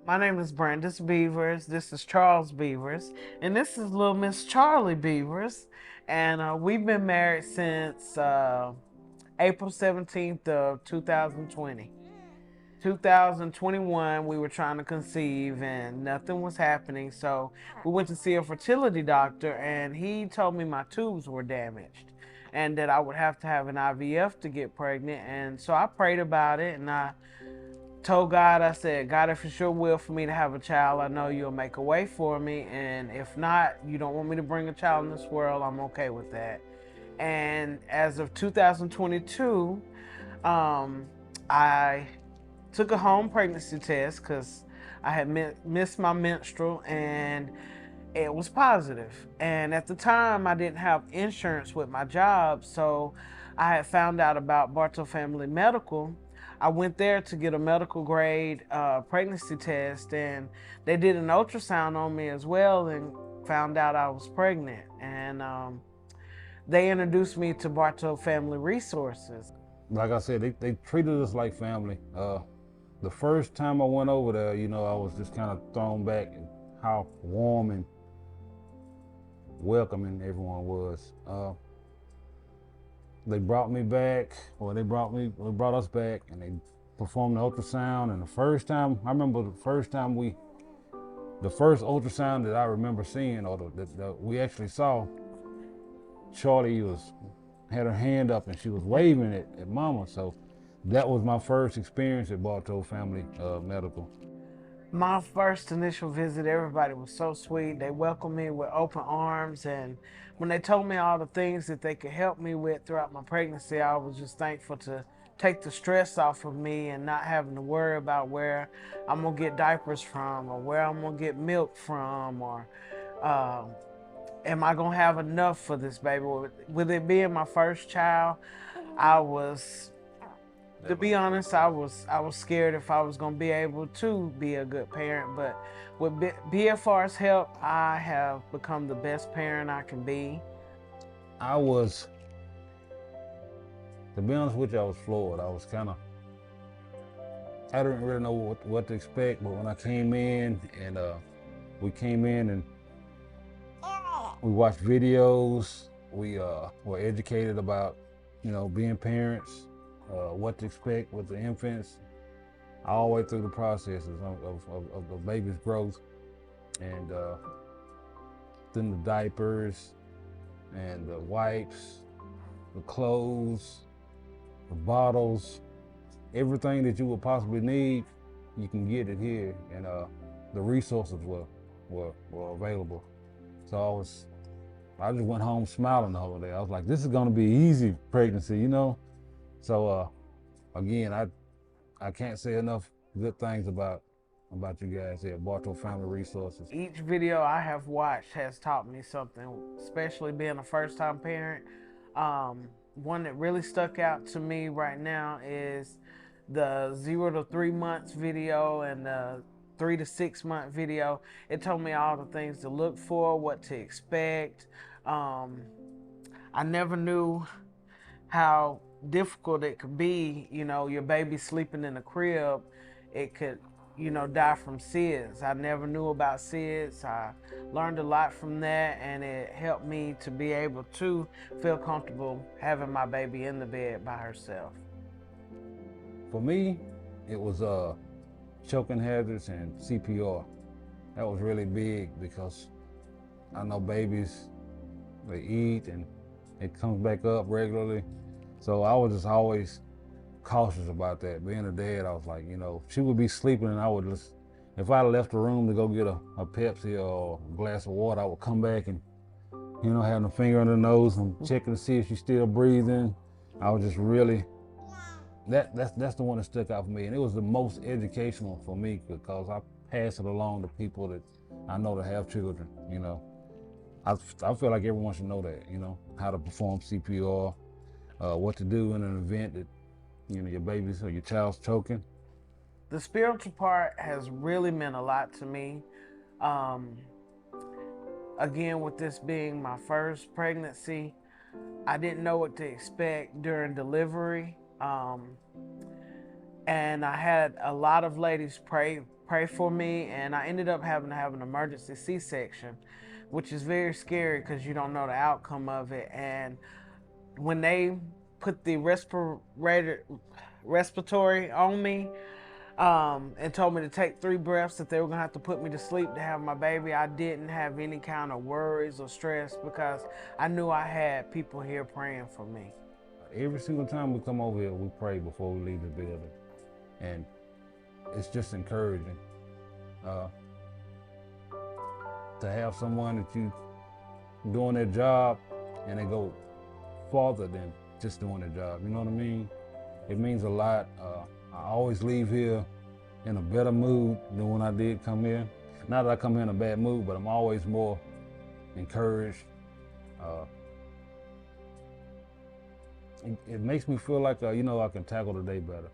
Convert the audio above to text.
My name is Brandis Beavers. This is Charles Beavers. And this is little Miss Charlie Beavers. And we've been married since April 17th of 2020. 2021, we were trying to conceive and nothing was happening. So we went to see a fertility doctor and he told me my tubes were damaged and that I would have to have an IVF to get pregnant. And so I prayed about it and I told God, I said, God, if it's your will for me to have a child, I know you'll make a way for me. And if not, you don't want me to bring a child in this world, I'm okay with that. And as of 2022, I took a home pregnancy test because I had missed my menstrual and it was positive. And at the time, I didn't have insurance with my job, so I had found out about Bartow Family Medical. I went there to get a medical grade pregnancy test, and they did an ultrasound on me as well and found out I was pregnant. And they introduced me to Bartow Family Resources. Like I said, they treated us like family. The first time I went over there, I was just kind of thrown back at how warm and welcoming everyone was. They brought me back, or they brought us back, and they performed the ultrasound. And the first time, I remember the first ultrasound that I remember seeing, or that we actually saw, Charlie had her hand up and she was waving at Mama. So that was my first experience at Bartow Family Medical. My first initial visit, everybody was so sweet. They welcomed me with open arms, and when they told me all the things that they could help me with throughout my pregnancy, I was just thankful to take the stress off of me and not having to worry about where I'm gonna get diapers from or where I'm gonna get milk from, or uh, am I gonna have enough for this baby? With it being my first child, I was, to be honest, I was scared if I was gonna be able to be a good parent. But with BFR's help, I have become the best parent I can be. To be honest with you, I was floored. I didn't really know what to expect, but when I came in and we came in and we watched videos, we were educated about, being parents, what to expect with the infants, all the way through the processes of the baby's growth, and then the diapers and the wipes, the clothes, the bottles, everything that you would possibly need, you can get it here, and the resources were available. So I just went home smiling the whole day. I was like, this is gonna be easy pregnancy, So again, I can't say enough good things about you guys here at Bartow Family Resources. Each video I have watched has taught me something, especially being a first-time parent. One that really stuck out to me right now is the 0 to 3 months video and the 3 to 6 month video. It told me all the things to look for, what to expect. I never knew how difficult it could be. Your baby sleeping in a crib, it could, die from SIDS. I never knew about SIDS. I learned a lot from that, and it helped me to be able to feel comfortable having my baby in the bed by herself. For me, it was choking hazards and CPR. That was really big because I know babies, they eat and it comes back up regularly. So I was just always cautious about that. Being a dad, I was like, she would be sleeping and I would just, if I left the room to go get a Pepsi or a glass of water, I would come back and, having a finger on her nose and checking to see if she's still breathing. I was just really, that's the one that stuck out for me. And it was the most educational for me because I pass it along to people that I know that have children, I feel like everyone should know that, how to perform CPR, what to do in an event that, your baby's or your child's choking. The spiritual part has really meant a lot to me. Again, with this being my first pregnancy, I didn't know what to expect during delivery. And I had a lot of ladies pray pray for me, and I ended up having to have an emergency C-section, which is very scary because you don't know the outcome of it. And when they put the respiratory on me, and told me to take 3 breaths, that they were gonna have to put me to sleep to have my baby, I didn't have any kind of worries or stress because I knew I had people here praying for me. Every single time we come over here, we pray before we leave the building. And it's just encouraging to have someone that you doing their job and they go farther than just doing their job. You know what I mean? It means a lot. I always leave here in a better mood than when I did come here. Not that I come here in a bad mood, but I'm always more encouraged. It makes me feel like, I can tackle the day better.